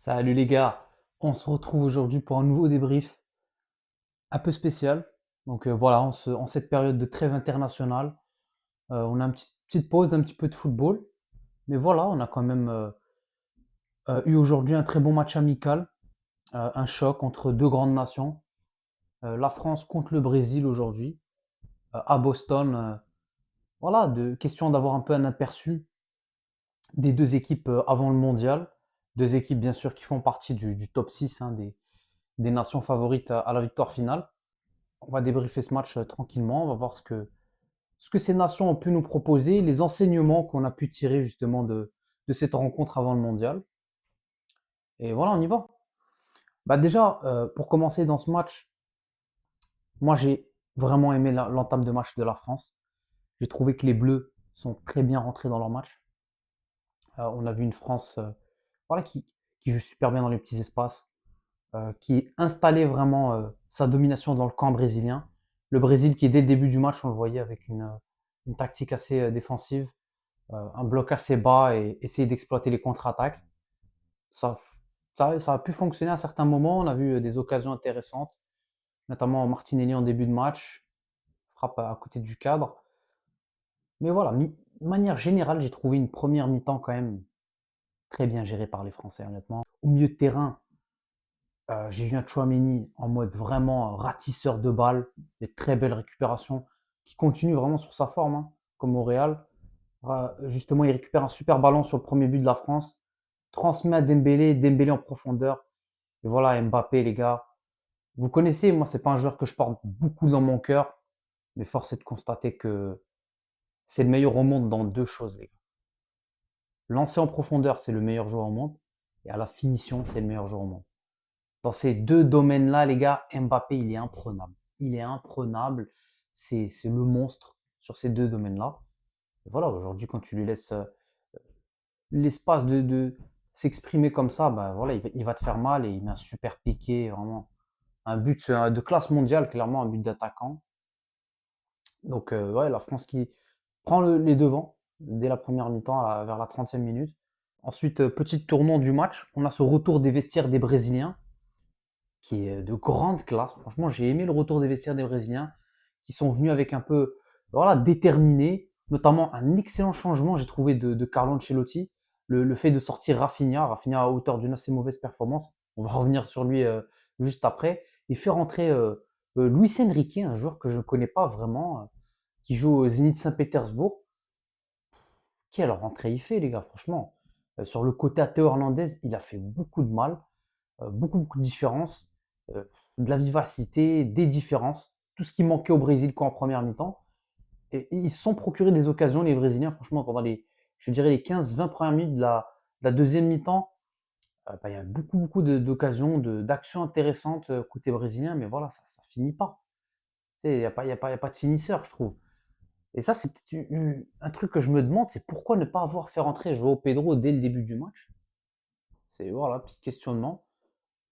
Salut les gars, on se retrouve aujourd'hui pour un nouveau débrief un peu spécial. Donc voilà, en cette période de trêve internationale, on a une petite pause, un petit peu de football. Mais voilà, on a quand même eu aujourd'hui un très bon match amical, un choc entre deux grandes nations. La France contre le Brésil aujourd'hui, à Boston. Voilà, question d'avoir un peu un aperçu des deux équipes avant le mondial. Deux équipes bien sûr qui font partie du top 6 hein, des nations favorites à la victoire finale. On va débriefer ce match tranquillement. On va voir ce que ces nations ont pu nous proposer, les enseignements qu'on a pu tirer justement de cette rencontre avant le mondial. Et voilà, on y va. Bah déjà, pour commencer dans ce match, moi j'ai vraiment aimé l'entame de match de la France. J'ai trouvé que les Bleus sont très bien rentrés dans leur match. On a vu une France voilà, qui joue super bien dans les petits espaces, qui installait vraiment sa domination dans le camp brésilien. Le Brésil qui, dès le début du match, on le voyait avec une tactique assez défensive, un bloc assez bas et essayer d'exploiter les contre-attaques. Ça, ça a pu fonctionner à certains moments. On a vu des occasions intéressantes, notamment Martinelli en début de match, frappe à côté du cadre. Mais voilà, de manière générale, j'ai trouvé une première mi-temps quand même très bien gérée par les Français, honnêtement. Au milieu de terrain, j'ai vu un Chouameni en mode vraiment ratisseur de balles, des très belles récupérations, qui continue vraiment sur sa forme, hein, comme au Real. Justement, il récupère un super ballon sur le premier but de la France, transmet à Dembélé, Dembélé en profondeur. Et voilà, Mbappé, les gars. Vous connaissez, moi, c'est pas un joueur que je porte beaucoup dans mon cœur, mais force est de constater que c'est le meilleur au monde dans deux choses, les gars. Lancer en profondeur, c'est le meilleur joueur au monde, et à la finition, c'est le meilleur joueur au monde. Dans ces deux domaines-là, les gars, Mbappé, il est imprenable. Il est imprenable. C'est le monstre sur ces deux domaines-là. Et voilà, aujourd'hui, quand tu lui laisses l'espace de s'exprimer comme ça, bah voilà, il va te faire mal et il met un super piqué, vraiment. Un but de classe mondiale, clairement, un but d'attaquant. Donc, ouais, la France qui prend les devants dès la première mi-temps, vers la 30e minute. Ensuite, petit tournant du match, on a ce retour des vestiaires des Brésiliens qui est de grande classe. Franchement, j'ai aimé le retour des vestiaires des Brésiliens qui sont venus avec un peu, voilà, déterminés, notamment un excellent changement, j'ai trouvé, de Carlo Ancelotti. Le fait de sortir Rafinha à hauteur d'une assez mauvaise performance. On va revenir sur lui juste après. Et fait rentrer Luis Enrique, un joueur que je ne connais pas vraiment, qui joue au Zénith Saint-Pétersbourg. Quelle rentrée il fait, les gars, franchement. Sur le côté à Théo Hernandez, il a fait beaucoup de mal. Beaucoup de différences, de la vivacité, des différences, tout ce qui manquait au Brésil qu'en première mi-temps. Et ils se sont procurés des occasions, les Brésiliens, franchement, pendant je dirais les 15-20 premières minutes de la deuxième mi-temps. Bah, il y a beaucoup d'occasions, d'actions intéressantes côté brésilien, mais voilà, ça finit pas. Tu sais, il y a pas de finisseur, je trouve. Et ça, c'est peut-être un truc que je me demande, c'est pourquoi ne pas avoir fait rentrer Joao Pedro dès le début du match. C'est voilà, petit questionnement.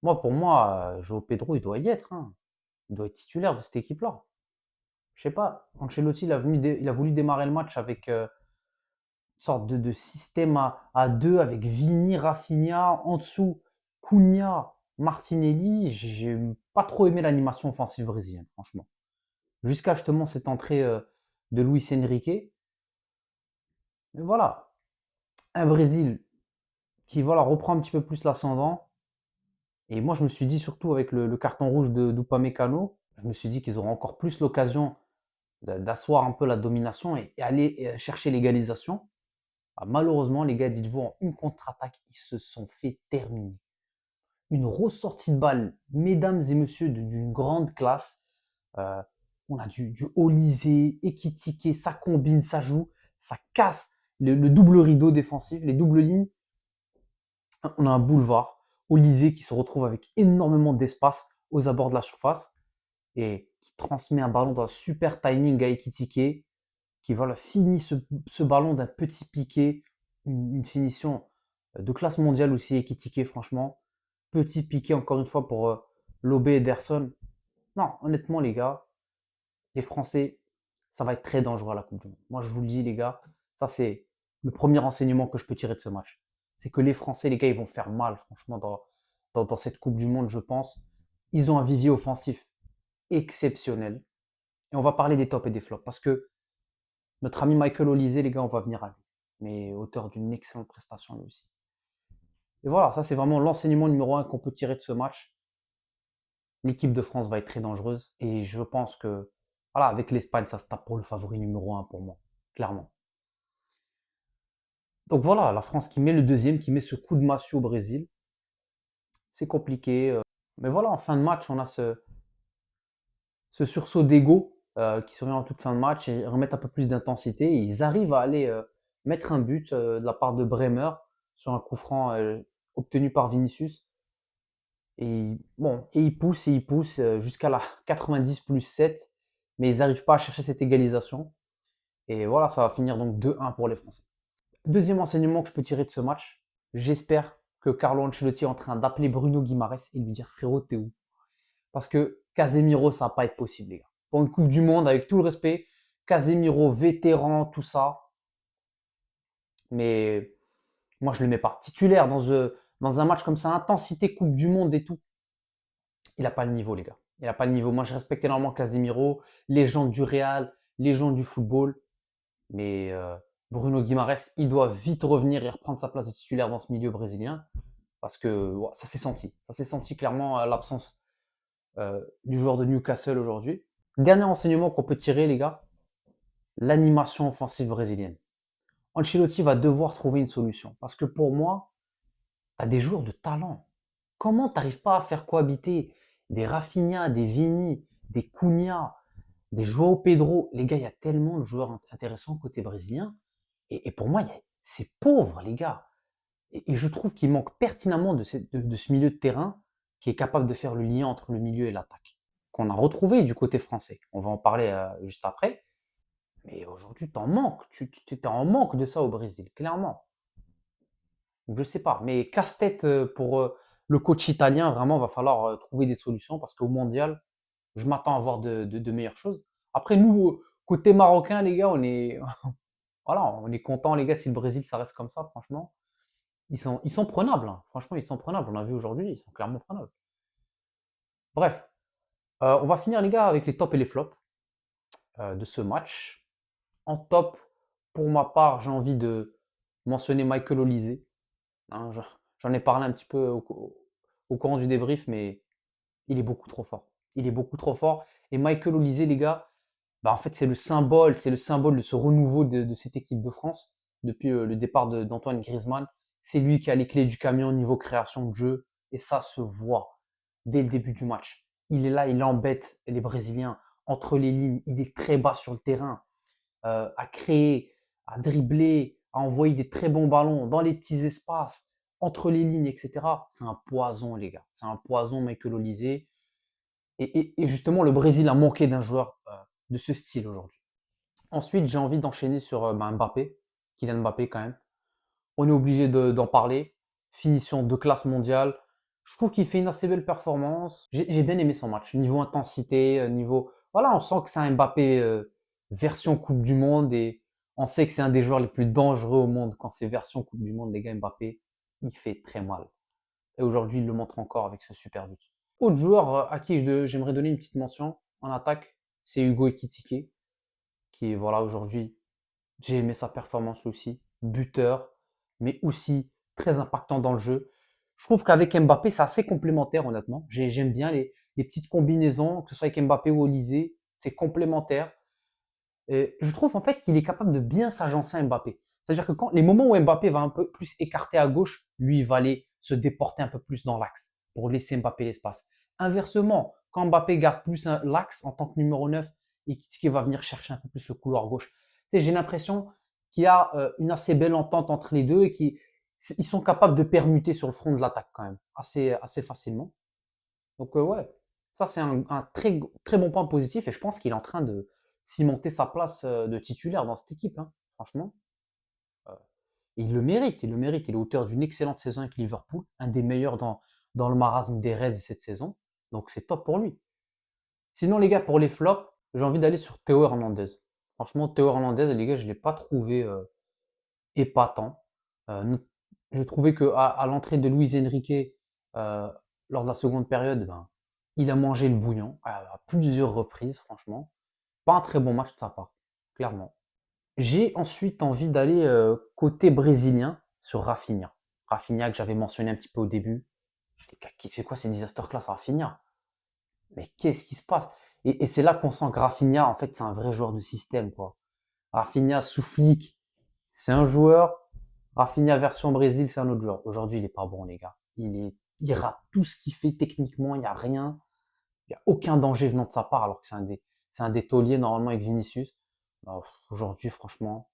Pour moi, Joao Pedro, il doit y être, hein. Il doit être titulaire de cette équipe-là. Je sais pas, Ancelotti, il a voulu démarrer le match avec une sorte de système à deux, avec Vini, Rafinha, en dessous, Cunha, Martinelli. J'ai pas trop aimé l'animation offensive brésilienne, franchement. Jusqu'à justement cette entrée de Luis Enrique. Mais voilà, un Brésil qui voilà, reprend un petit peu plus l'ascendant. Et moi, je me suis dit, surtout avec le carton rouge d'Upamecano, je me suis dit qu'ils auront encore plus l'occasion d'asseoir un peu la domination et aller chercher l'égalisation. Ah, malheureusement, les gars dites-vous, en une contre-attaque, ils se sont fait terminer. Une ressortie de balle, mesdames et messieurs, d'une grande classe. Euh, on a du Olysée, Ekitike, ça combine, ça joue, ça casse le double rideau défensif, les doubles lignes. On a un boulevard, Olysée qui se retrouve avec énormément d'espace aux abords de la surface et qui transmet un ballon dans un super timing à Ekitike qui voilà, finit ce ballon d'un petit piqué, une finition de classe mondiale aussi, Ekitike, franchement. Petit piqué, encore une fois, pour Lobé Ederson. Non, honnêtement, les gars, les Français, ça va être très dangereux à la Coupe du Monde. Moi, je vous le dis, les gars, ça, c'est le premier enseignement que je peux tirer de ce match. c'est que les Français, les gars, ils vont faire mal, franchement, dans cette Coupe du Monde, je pense. Ils ont un vivier offensif exceptionnel. Et on va parler des tops et des flops. Parce que notre ami Michael Olise, les gars, on va venir à lui. Mais auteur d'une excellente prestation, lui aussi. Et voilà, ça, c'est vraiment l'enseignement numéro un qu'on peut tirer de ce match. L'équipe de France va être très dangereuse. Et je pense que, voilà, avec l'Espagne, ça se tape pour le favori numéro un pour moi. Clairement. Donc voilà, la France qui met le deuxième, qui met ce coup de massue au Brésil. C'est compliqué. Mais voilà, en fin de match, on a ce sursaut d'ego qui survient en toute fin de match et remettre un peu plus d'intensité. Ils arrivent à aller mettre un but de la part de Bremer sur un coup franc obtenu par Vinicius. Et bon, et ils poussent jusqu'à la 90 plus 7, mais ils n'arrivent pas à chercher cette égalisation. Et voilà, ça va finir donc 2-1 pour les Français. Deuxième enseignement que je peux tirer de ce match, j'espère que Carlo Ancelotti est en train d'appeler Bruno Guimaraes et de lui dire frérot, t'es où? Parce que Casemiro, ça va pas être possible, les gars. Pour une Coupe du Monde, avec tout le respect, Casemiro, vétéran, tout ça, mais moi je le mets pas. Titulaire dans un match comme ça, intensité, Coupe du Monde et tout, il a pas le niveau, les gars. Il a pas le niveau. Moi, je respecte énormément Casemiro, légende du Real, légende du football, mais Bruno Guimaraes, il doit vite revenir et reprendre sa place de titulaire dans ce milieu brésilien, parce que ouais, ça s'est senti. Ça s'est senti clairement à l'absence du joueur de Newcastle aujourd'hui. Dernier enseignement qu'on peut tirer, les gars, l'animation offensive brésilienne. Ancelotti va devoir trouver une solution. Parce que pour moi, tu as des joueurs de talent. Comment tu n'arrives pas à faire cohabiter des Rafinha, des Vini, des Cunha, des João Pedro? Les gars, il y a tellement de joueurs intéressants côté brésilien. Et pour moi, c'est pauvre, les gars. Et je trouve qu'il manque pertinemment de ce milieu de terrain qui est capable de faire le lien entre le milieu et l'attaque. Qu'on a retrouvé du côté français. On va en parler juste après. Mais aujourd'hui, t'en manques. Tu es en manque de ça au Brésil, clairement. Donc, je sais pas. Mais casse-tête pour le coach italien, vraiment, va falloir trouver des solutions parce qu'au mondial, je m'attends à voir de meilleures choses. Après, nous, côté marocain, les gars, on est, voilà, on est content, les gars, si le Brésil, ça reste comme ça, franchement. Ils sont prenables, hein. Franchement, ils sont prenables. On a vu aujourd'hui, ils sont clairement prenables. Bref, on va finir, les gars, avec les tops et les flops de ce match. En top, pour ma part, j'ai envie de mentionner Michael Olise. Hein, j'en ai parlé un petit peu au courant du débrief, mais il est beaucoup trop fort. Il est beaucoup trop fort. Et Michael Olise, les gars, bah en fait, c'est le symbole de ce renouveau de cette équipe de France depuis le départ d'Antoine Griezmann. C'est lui qui a les clés du camion niveau création de jeu. Et ça se voit dès le début du match. Il est là, il embête les Brésiliens entre les lignes. Il est très bas sur le terrain, à créer, à dribbler, à envoyer des très bons ballons dans les petits espaces, entre les lignes, etc. C'est un poison, les gars. C'est un poison, Michael Olise. Et justement, le Brésil a manqué d'un joueur de ce style aujourd'hui. Ensuite, j'ai envie d'enchaîner sur Mbappé, Kylian Mbappé quand même. On est obligé d'en parler. Finition de classe mondiale. Je trouve qu'il fait une assez belle performance. J'ai bien aimé son match. Niveau intensité, niveau. Voilà, on sent que c'est un Mbappé version Coupe du Monde et on sait que c'est un des joueurs les plus dangereux au monde quand c'est version Coupe du Monde, les gars. Mbappé, il fait très mal. Et aujourd'hui, il le montre encore avec ce super but. Autre joueur à qui j'aimerais donner une petite mention en attaque, c'est Hugo Ekitike, qui est voilà aujourd'hui, j'ai aimé sa performance aussi, buteur, mais aussi très impactant dans le jeu. Je trouve qu'avec Mbappé, c'est assez complémentaire honnêtement. J'aime bien les petites combinaisons, que ce soit avec Mbappé ou Olise, c'est complémentaire. Et je trouve en fait qu'il est capable de bien s'agencer à Mbappé. C'est-à-dire que quand les moments où Mbappé va un peu plus écarter à gauche, lui il va aller se déporter un peu plus dans l'axe pour laisser Mbappé l'espace. Inversement, quand Mbappé garde plus l'axe en tant que numéro 9, et qui va venir chercher un peu plus le couloir gauche. Tu sais, j'ai l'impression qu'il y a une assez belle entente entre les deux et qu'ils sont capables de permuter sur le front de l'attaque quand même assez facilement. Donc ouais, ça c'est un très bon point positif et je pense qu'il est en train de cimenter sa place de titulaire dans cette équipe, hein, franchement. Euh, il le mérite, il le mérite. Il est auteur d'une excellente saison avec Liverpool, un des meilleurs dans le marasme des Reds cette saison. Donc c'est top pour lui. Sinon les gars, pour les flops, j'ai envie d'aller sur Théo Hernandez. Franchement, Théo Hernandez, les gars, je ne l'ai pas trouvé épatant. Euh, je trouvais qu'à l'entrée de Luis Enrique, lors de la seconde période, ben, il a mangé le bouillon à plusieurs reprises, franchement. Pas un très bon match de sa part, clairement. J'ai ensuite envie d'aller côté brésilien sur Rafinha. Rafinha que j'avais mentionné un petit peu au début. C'est quoi ces disaster class Rafinha? Mais qu'est-ce qui se passe? Et c'est là qu'on sent que Rafinha, en fait, c'est un vrai joueur de système, quoi. Rafinha sous flic, c'est un joueur. Rafinha version Brésil, c'est un autre joueur. Aujourd'hui, il est pas bon, les gars. Il rate tout ce qu'il fait techniquement, il n'y a rien. Il n'y a aucun danger venant de sa part, alors que c'est un des tauliers normalement avec Vinicius. Bah, aujourd'hui, franchement,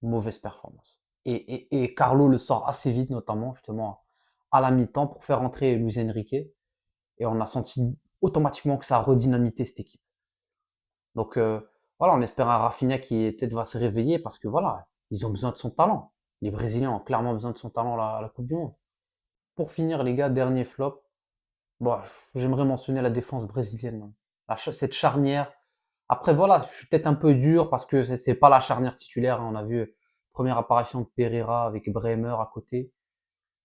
mauvaise performance. Et Carlo le sort assez vite, notamment justement à la mi-temps pour faire entrer Luis Enrique. Et on a senti automatiquement que ça a redynamité cette équipe. Donc voilà, on espère un Rafinha qui peut-être va se réveiller parce que voilà, ils ont besoin de son talent. Les Brésiliens ont clairement besoin de son talent à la Coupe du Monde. Pour finir, les gars, dernier flop. Bon, j'aimerais mentionner la défense brésilienne. Cette charnière. Après, voilà, je suis peut-être un peu dur parce que c'est pas la charnière titulaire, hein. On a vu première apparition de Pereira avec Bremer à côté.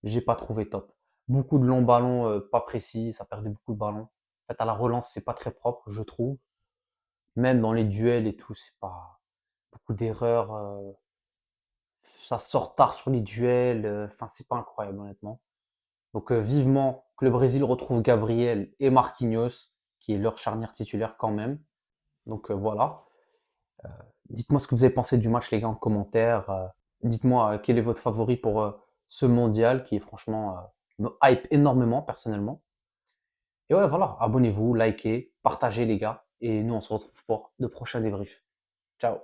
J'ai pas trouvé top. Beaucoup de longs ballons pas précis, ça perdait beaucoup de ballons. En fait, à la relance, c'est pas très propre, je trouve. Même dans les duels et tout, c'est pas beaucoup d'erreurs. Ça sort tard sur les duels. Enfin, c'est pas incroyable, honnêtement. Donc, vivement que le Brésil retrouve Gabriel et Marquinhos, qui est leur charnière titulaire quand même. Donc, voilà. Dites-moi ce que vous avez pensé du match, les gars, en commentaire. Dites-moi quel est votre favori pour ce mondial qui, franchement, me hype énormément, personnellement. Et ouais, voilà. Abonnez-vous, likez, partagez, les gars. Et nous, on se retrouve pour de prochains débriefs. Ciao.